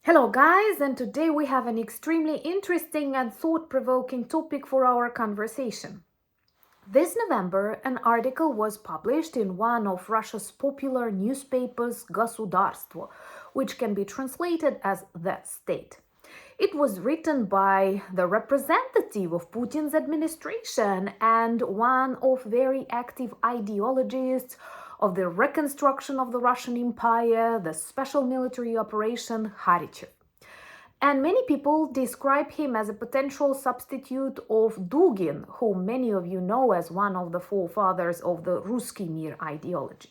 Hello guys, and today we have an extremely interesting and thought-provoking topic for our conversation. This November, an article was published in one of Russia's popular newspapers, Государство, which can be translated as the state. It was written by the representative of Putin's administration and one of very active ideologists of the reconstruction of the Russian Empire, the special military operation hardship. And many people describe him as a potential substitute of Dugin, whom many of you know as one of the forefathers of the Ruski Mir ideology.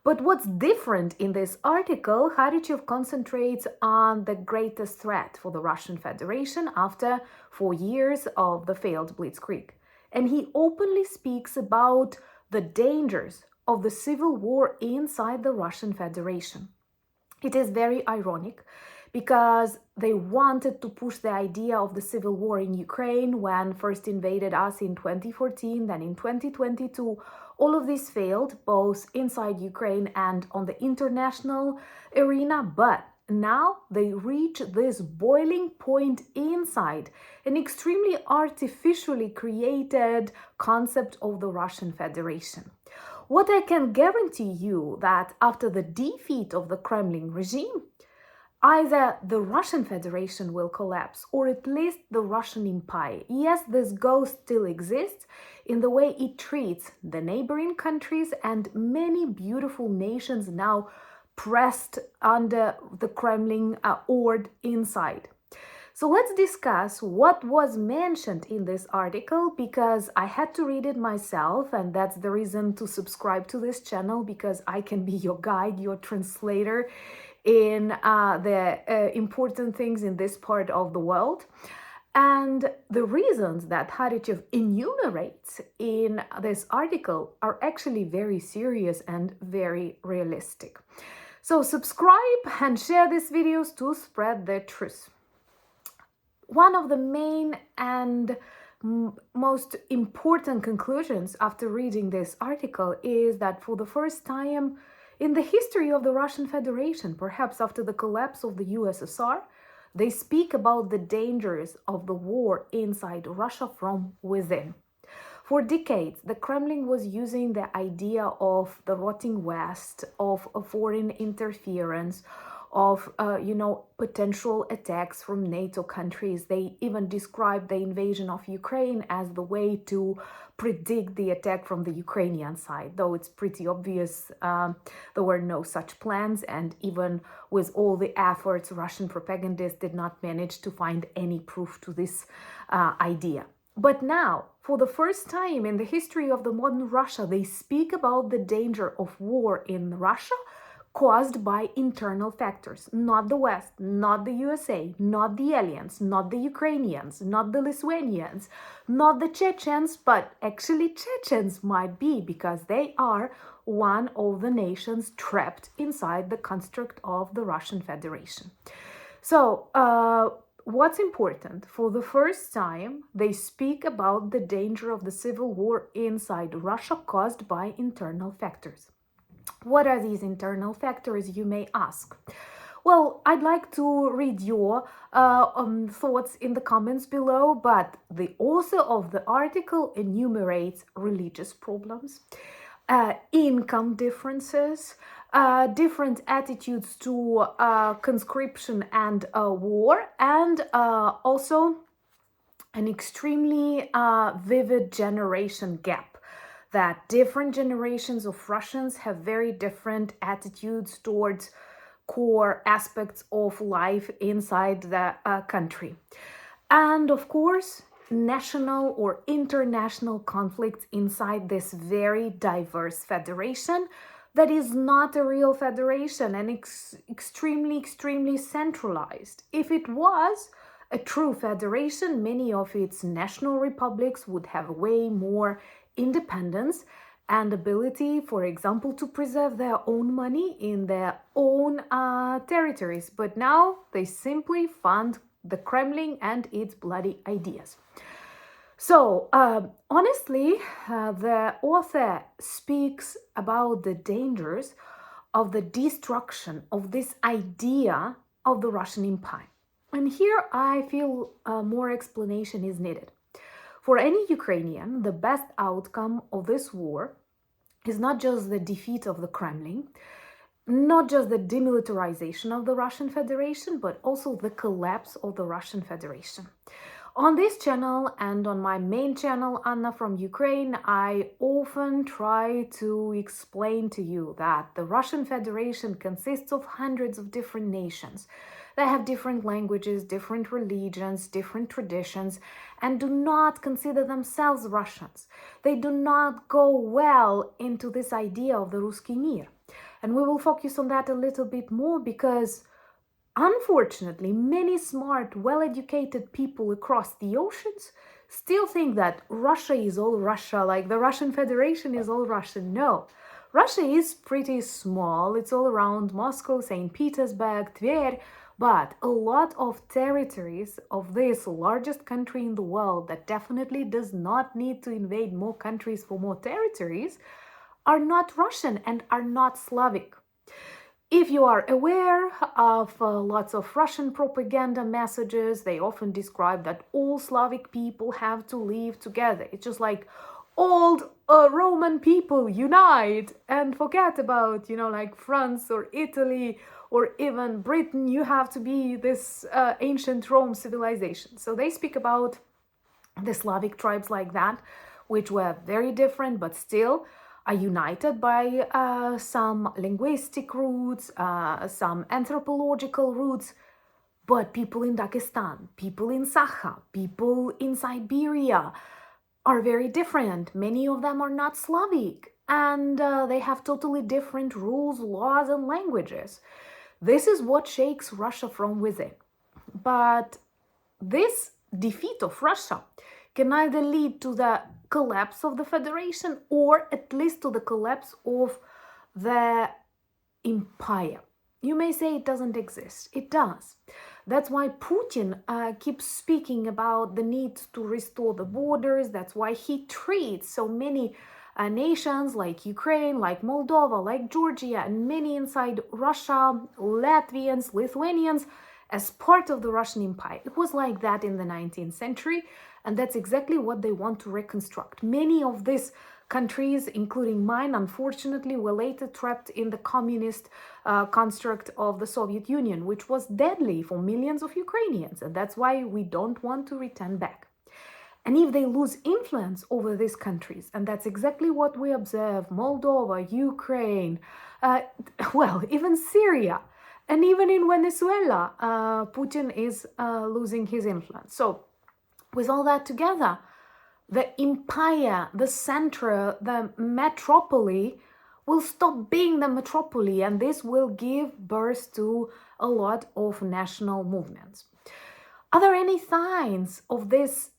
But what's different in this article, Kharichev concentrates on the greatest threat for the Russian Federation after 4 years of the failed Blitzkrieg. And he openly speaks about the dangers of the civil war inside the Russian Federation. It is very ironic because they wanted to push the idea of the civil war in Ukraine when first invaded us in 2014, then in 2022. All of this failed, both inside Ukraine and on the international arena, but now they reach this boiling point inside an extremely artificially created concept of the Russian Federation. What I can guarantee you that after the defeat of the Kremlin regime, either the Russian Federation will collapse or at least the Russian Empire. Yes, this ghost still exists in the way it treats the neighboring countries and many beautiful nations now pressed under the Kremlin horde inside. So let's discuss what was mentioned in this article because I had to read it myself, and that's the reason to subscribe to this channel, because I can be your guide, your translator in the important things in this part of the world. And the reasons that Kharichev enumerates in this article are actually very serious and very realistic. So subscribe and share these videos to spread the truth. One of the main and most important conclusions after reading this article is that for the first time in the history of the Russian Federation, perhaps after the collapse of the USSR, they speak about the dangers of the war inside Russia from within. For decades, the Kremlin was using the idea of the rotting West, of a foreign interference, of potential attacks from NATO countries. They even described the invasion of Ukraine as the way to predict the attack from the Ukrainian side, though it's pretty obvious there were no such plans, and even with all the efforts, Russian propagandists did not manage to find any proof to this idea. But now, for the first time in the history of the modern Russia, they speak about the danger of war in Russia caused by internal factors, not the West, not the USA, not the aliens, not the Ukrainians, not the Lithuanians, not the Chechens, but actually Chechens might be, because they are one of the nations trapped inside the construct of the Russian Federation. So, what's important? For the first time, they speak about the danger of the civil war inside Russia caused by internal factors. What are these internal factors, you may ask? Well, I'd like to read your thoughts in the comments below, but the author of the article enumerates religious problems, income differences, different attitudes to conscription and war, and also an extremely vivid generation gap, that different generations of Russians have very different attitudes towards core aspects of life inside the country. And of course, national or international conflicts inside this very diverse federation that is not a real federation and extremely centralized. If it was a true federation, many of its national republics would have way more independence and ability, for example, to preserve their own money in their own territories. But now they simply fund the Kremlin and its bloody ideas. So, honestly, the author speaks about the dangers of the destruction of this idea of the Russian Empire. And here I feel more explanation is needed. For any Ukrainian, the best outcome of this war is not just the defeat of the Kremlin, not just the demilitarization of the Russian Federation, but also the collapse of the Russian Federation. On this channel and on my main channel, Anna from Ukraine, I often try to explain to you that the Russian Federation consists of hundreds of different nations. They have different languages, different religions, different traditions, and do not consider themselves Russians. They do not go well into this idea of the Ruski Mir. And we will focus on that a little bit more because, unfortunately, many smart, well-educated people across the oceans still think that Russia is all Russia, like the Russian Federation is all Russian. No, Russia is pretty small. It's all around Moscow, St. Petersburg, Tver, but a lot of territories of this largest country in the world that definitely does not need to invade more countries for more territories are not Russian and are not Slavic. If you are aware of lots of Russian propaganda messages, they often describe that all Slavic people have to live together. It's just like old Roman people unite and forget about, like France or Italy or even Britain. You have to be this ancient Rome civilization. So they speak about the Slavic tribes like that, which were very different, but still are united by some linguistic roots, some anthropological roots. But people in Dagestan, people in Sakha, people in Siberia are very different. Many of them are not Slavic, and they have totally different rules, laws, and languages. This is what shakes Russia from within. But this defeat of Russia can either lead to the collapse of the Federation or at least to the collapse of the empire. You may say it doesn't exist. It does. That's why Putin keeps speaking about the need to restore the borders. That's why he treats so many nations like Ukraine, like Moldova, like Georgia, and many inside Russia, Latvians, Lithuanians, as part of the Russian Empire. It was like that in the 19th century, and that's exactly what they want to reconstruct. Many of these countries, including mine, unfortunately, were later trapped in the communist construct of the Soviet Union, which was deadly for millions of Ukrainians, and that's why we don't want to return back. And if they lose influence over these countries, and that's exactly what we observe, Moldova, Ukraine, even Syria, and even in Venezuela, Putin is losing his influence. So with all that together, the empire, the center, the metropolis will stop being the metropolis, and this will give birth to a lot of national movements. Are there any signs of this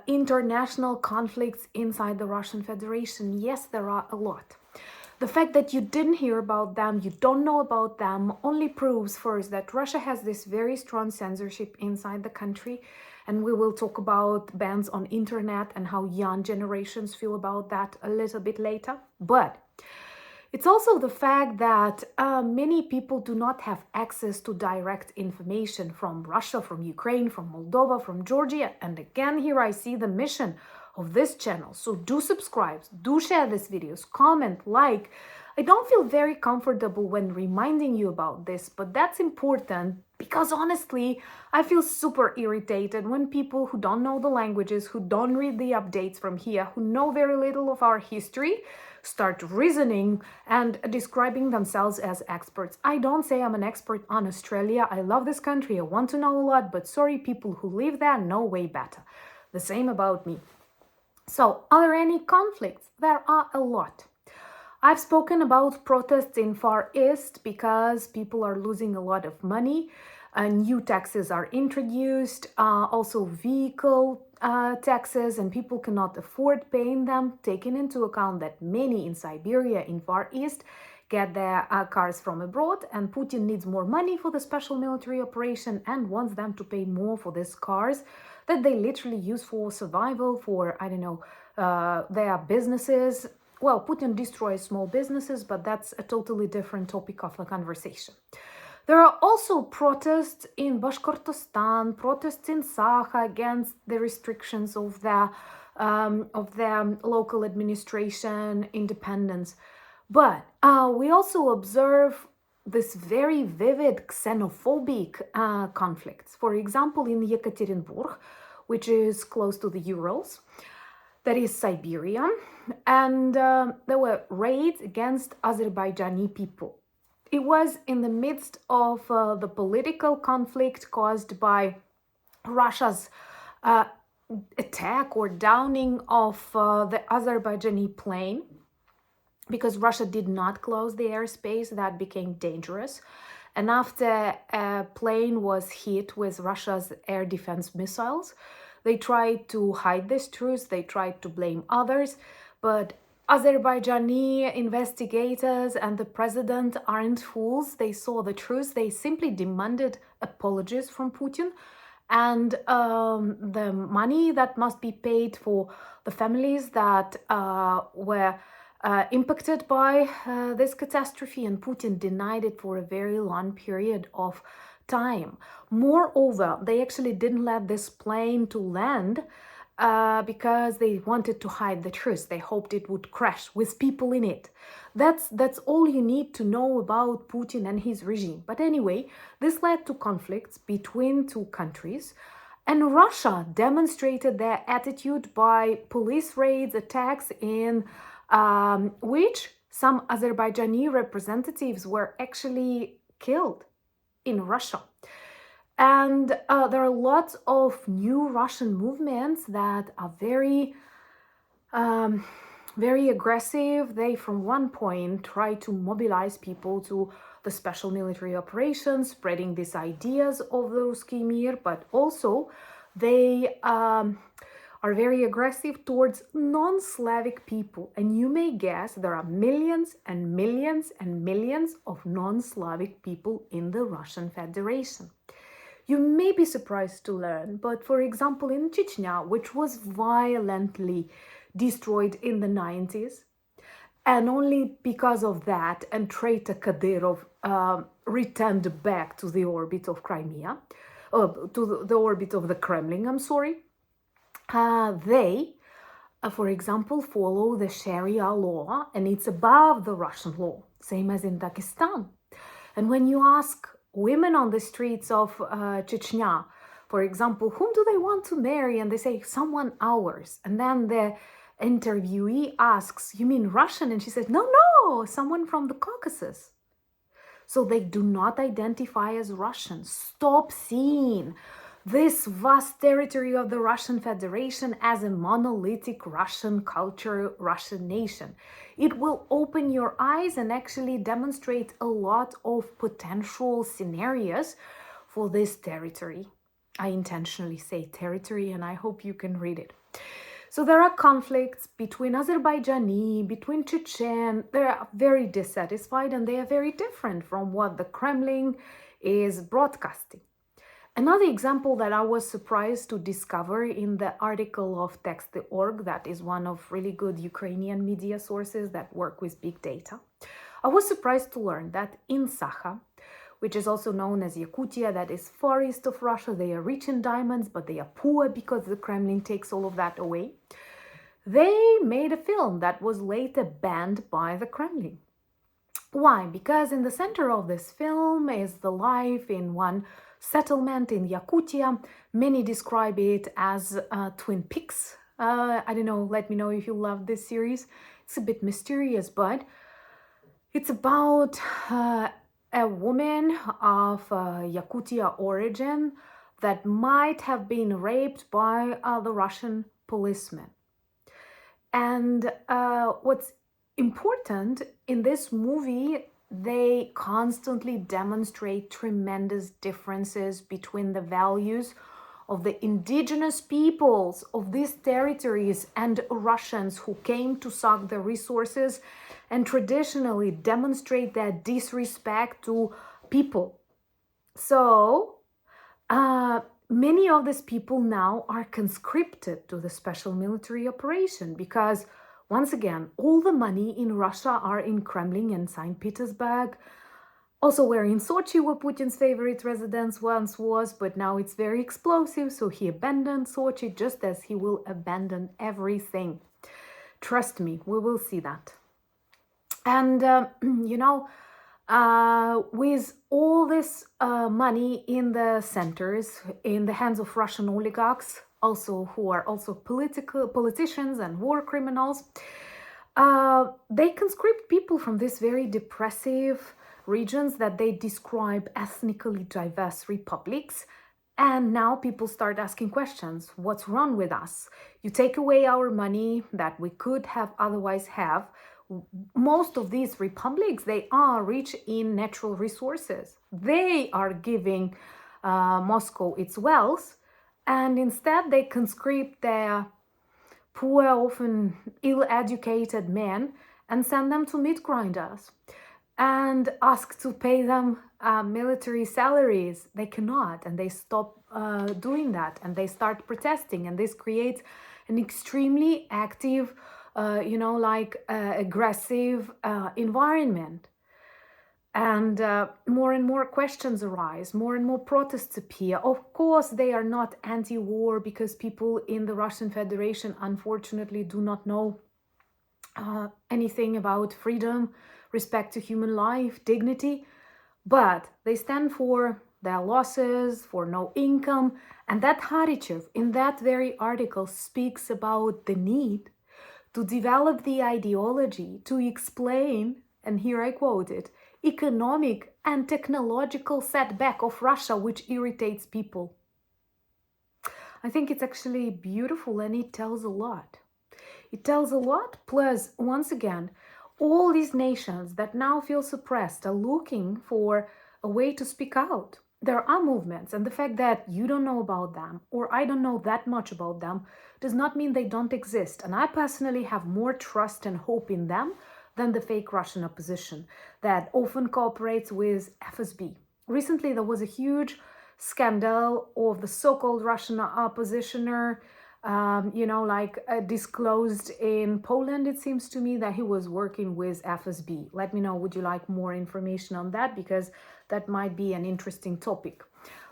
international conflicts inside the Russian Federation? Yes, there are a lot. The fact that you didn't hear about them, you don't know about them, only proves first that Russia has this very strong censorship inside the country, and we will talk about bans on internet and how young generations feel about that a little bit later. But it's also the fact that many people do not have access to direct information from Russia, from Ukraine, from Moldova, from Georgia. And again, here I see the mission of this channel. So do subscribe, do share these videos, comment, like. I don't feel very comfortable when reminding you about this, but that's important because honestly, I feel super irritated when people who don't know the languages, who don't read the updates from here, who know very little of our history, start reasoning and describing themselves as experts. I don't say I'm an expert on Australia. I love this country. I want to know a lot, but sorry, people who live there know way better. The same about me. So, are there any conflicts? There are a lot. I've spoken about protests in Far East because people are losing a lot of money. New taxes are introduced, also vehicle taxes, and people cannot afford paying them, taking into account that many in Siberia, in Far East, get their cars from abroad, and Putin needs more money for the special military operation and wants them to pay more for these cars that they literally use for survival, for, their businesses. Well, Putin destroys small businesses, but that's a totally different topic of the conversation. There are also protests in Bashkortostan, protests in Sakha against the restrictions of their local administration independence. But we also observe this very vivid xenophobic conflicts. For example, in Yekaterinburg, which is close to the Urals, that is Siberia, and there were raids against Azerbaijani people. It was in the midst of the political conflict caused by Russia's attack or downing of the Azerbaijani plane, because Russia did not close the airspace. That became dangerous. And after a plane was hit with Russia's air defense missiles, they tried to hide this truth. They tried to blame others. But Azerbaijani investigators and the president aren't fools. They saw the truth. They simply demanded apologies from Putin, and the money that must be paid for the families that were impacted by this catastrophe, and Putin denied it for a very long period of time. Moreover, they actually didn't let this plane to land because they wanted to hide the truth. They hoped it would crash with people in it. That's all you need to know about Putin and his regime. But anyway, this led to conflicts between two countries. And Russia demonstrated their attitude by police raids, attacks in which some Azerbaijani representatives were actually killed in Russia. And there are lots of new Russian movements that are very aggressive. They, from one point, try to mobilize people to the special military operations, spreading these ideas of the Ruski Mir, but also they are very aggressive towards non-Slavic people. And you may guess there are millions and millions and millions of non-Slavic people in the Russian Federation. You may be surprised to learn, but for example, in Chechnya, which was violently destroyed in the 90s, and only because of that, and traitor Kadyrov returned back to the orbit of Crimea, to the orbit of the Kremlin, they, for example, follow the Sharia law, and it's above the Russian law, same as in Dagestan. And when you ask women on the streets of Chechnya, for example, whom do they want to marry? And they say, someone ours. And then the interviewee asks, you mean Russian? And she says, no, someone from the Caucasus. So they do not identify as Russian. Stop seeing this vast territory of the Russian Federation as a monolithic Russian culture, Russian nation. It will open your eyes and actually demonstrate a lot of potential scenarios for this territory. I intentionally say territory, and I hope you can read it. So there are conflicts between Azerbaijani, between Chechen. They are very dissatisfied, and they are very different from what the Kremlin is broadcasting. Another example that I was surprised to discover in the article of Text.org, that is one of really good Ukrainian media sources that work with big data, I was surprised to learn that in Sakha, which is also known as Yakutia, that is far east of Russia, they are rich in diamonds, but they are poor because the Kremlin takes all of that away. They made a film that was later banned by the Kremlin. Why? Because in the center of this film is the life in one settlement in Yakutia. Many describe it as Twin Peaks. I don't know, let me know if you love this series. It's a bit mysterious, but it's about a woman of Yakutia origin that might have been raped by the Russian policeman. And what's important in this movie, they constantly demonstrate tremendous differences between the values of the indigenous peoples of these territories and Russians who came to suck the resources and traditionally demonstrate their disrespect to people. So many of these people now are conscripted to the special military operation because, once again, all the money in Russia are in Kremlin and St. Petersburg. Also, we're in Sochi, where Putin's favorite residence once was, but now it's very explosive, so he abandoned Sochi just as he will abandon everything. Trust me, we will see that. And, with all this money in the centers, in the hands of Russian oligarchs, also who are also politicians and war criminals, they conscript people from these very depressive regions that they describe ethnically diverse republics. And now people start asking questions. What's wrong with us? You take away our money that we could have otherwise have. Most of these republics, they are rich in natural resources. They are giving Moscow its wealth, and instead they conscript their poor, often ill-educated men and send them to meat grinders and ask to pay them military salaries. They cannot, and they stop doing that, and they start protesting, and this creates an extremely active, aggressive environment. And more questions arise, more and more protests appear. Of course, they are not anti-war, because people in the Russian Federation, unfortunately, do not know anything about freedom, respect to human life, dignity. But they stand for their losses, for no income. And that hardship, in that very article, speaks about the need to develop the ideology to explain, and here I quote it, economic and technological setback of Russia, which irritates people. I think it's actually beautiful, and it tells a lot. It tells a lot, plus, once again, all these nations that now feel suppressed are looking for a way to speak out. There are movements, and the fact that you don't know about them, or I don't know that much about them, does not mean they don't exist. And I personally have more trust and hope in them than the fake Russian opposition that often cooperates with FSB. Recently, there was a huge scandal of the so-called Russian oppositioner, disclosed in Poland. It seems to me that he was working with FSB. Let me know, would you like more information on that? Because that might be an interesting topic.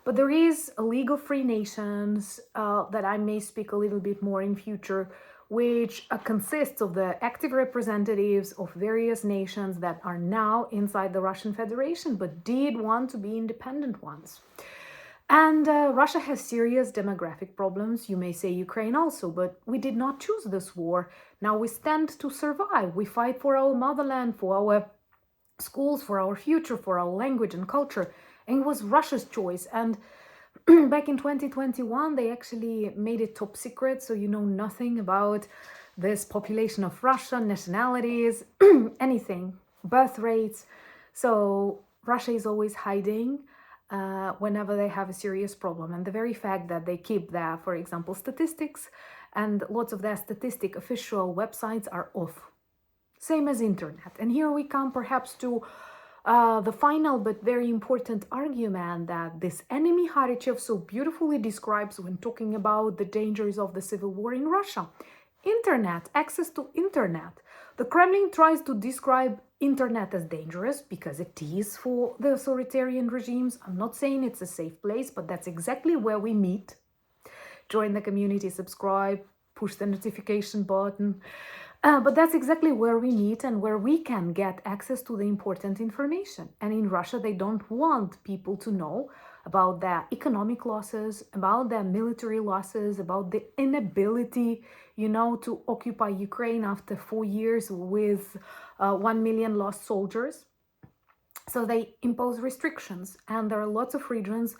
But there is a League of Free Nations that I may speak a little bit more in future, which consists of the active representatives of various nations that are now inside the Russian Federation, but did want to be independent ones. And Russia has serious demographic problems. You may say Ukraine also, but we did not choose this war. Now we stand to survive. We fight for our motherland, for our schools, for our future, for our language and culture. And it was Russia's choice. And back in 2021, they actually made it top secret, so you know nothing about this population of Russia, nationalities, anything, birth rates. So Russia is always hiding whenever they have a serious problem. And the very fact that they keep their, for example, statistics, and lots of their statistic official websites are off. Same as internet. And here we come perhaps to the final but very important argument that this enemy Khrushchev so beautifully describes when talking about the dangers of the civil war in Russia. Internet, access to internet. The Kremlin tries to describe internet as dangerous because it is for the authoritarian regimes. I'm not saying it's a safe place, but that's exactly where we meet. Join the community, subscribe, push the notification button. But that's exactly where we meet and where we can get access to the important information. And in Russia, they don't want people to know about their economic losses, about their military losses, about the inability, to occupy Ukraine after 4 years with 1 million lost soldiers. So they impose restrictions. And there are lots of regions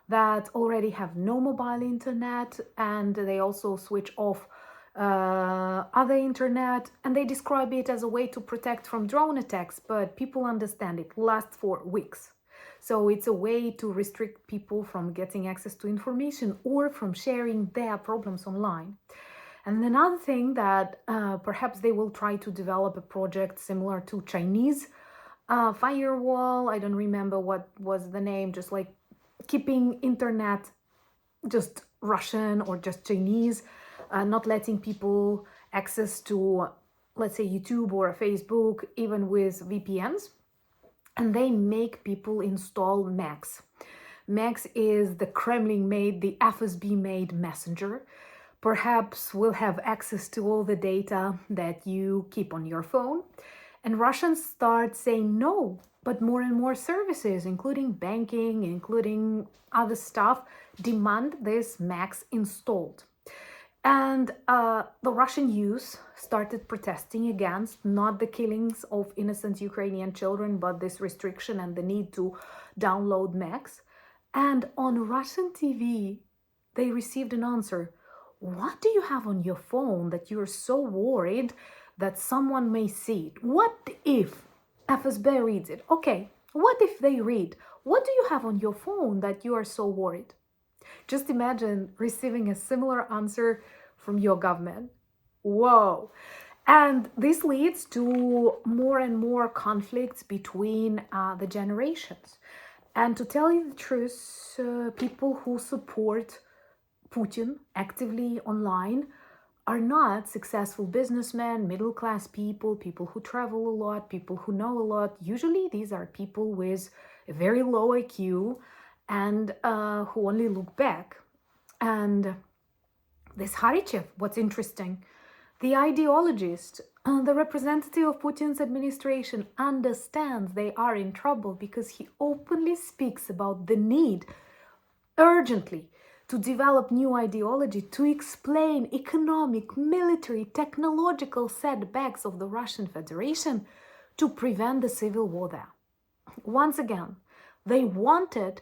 that already have no mobile internet, and they also switch off other internet, and they describe it as a way to protect from drone attacks, but people understand it lasts for weeks. So it's a way to restrict people from getting access to information or from sharing their problems online. And another thing that perhaps they will try to develop a project similar to Chinese firewall. I don't remember what was the name, just like keeping internet just Russian or just Chinese, not letting people access to, let's say, YouTube or Facebook, even with VPNs. and they make people install Max. Max is the Kremlin-made, the FSB-made messenger. Perhaps we'll have access to all the data that you keep on your phone. And Russians start saying no, but more and more services, including banking, including other stuff, demand this Max installed. And the Russian youth started protesting against not the killings of innocent Ukrainian children, but this restriction and the need to download Max. And on Russian TV, they received an answer. What do you have on your phone that you're so worried that someone may see it? What if FSB reads it? Okay, what if they read? What do you have on your phone that you are so worried? Just imagine receiving a similar answer from your government. Whoa. And this leads to more and more conflicts between the generations. And to tell you the truth, people who support Putin actively online are not successful businessmen, middle-class people, people who travel a lot, people who know a lot. Usually these are people with a very low IQ and who only look back. And this hardship, what's interesting, the ideologist, the representative of Putin's administration understands they are in trouble because he openly speaks about the need urgently to develop new ideology, to explain economic, military, technological setbacks of the Russian Federation to prevent the civil war there. Once again, they wanted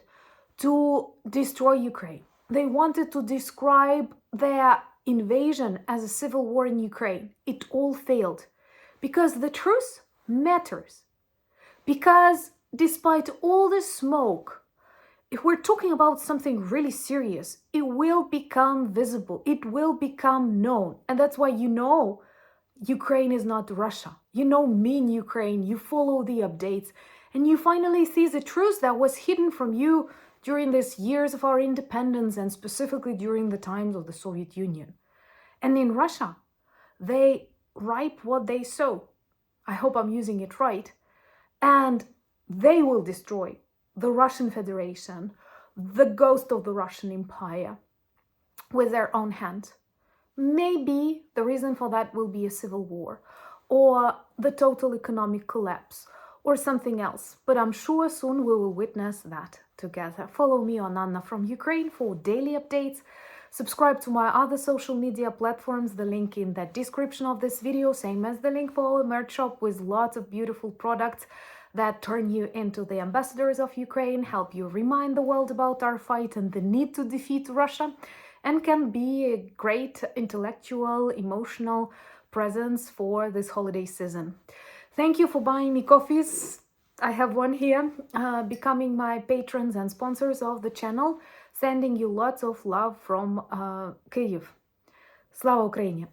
to destroy Ukraine. They wanted to describe their invasion as a civil war in Ukraine. It all failed because the truth matters. Because despite all the smoke, if we're talking about something really serious, it will become visible. It will become known. And that's why you know Ukraine is not Russia. You know me in Ukraine. You follow the updates. And you finally see the truth that was hidden from you during these years of our independence and specifically during the times of the Soviet Union. And in Russia, they reap what they sow. I hope I'm using it right. And they will destroy the Russian Federation, the ghost of the Russian Empire, with their own hand. Maybe the reason for that will be a civil war or the total economic collapse or something else. But I'm sure soon we will witness that together. Follow me on Anna from Ukraine for daily updates. Subscribe to my other social media platforms, the link in the description of this video, same as the link for our merch shop with lots of beautiful products that turn you into the ambassadors of Ukraine, help you remind the world about our fight and the need to defeat Russia, and can be a great intellectual, emotional presence for this holiday season. Thank you for buying me coffees. I have one here, becoming my patrons and sponsors of the channel, sending you lots of love from Kyiv. Slava Ukraini!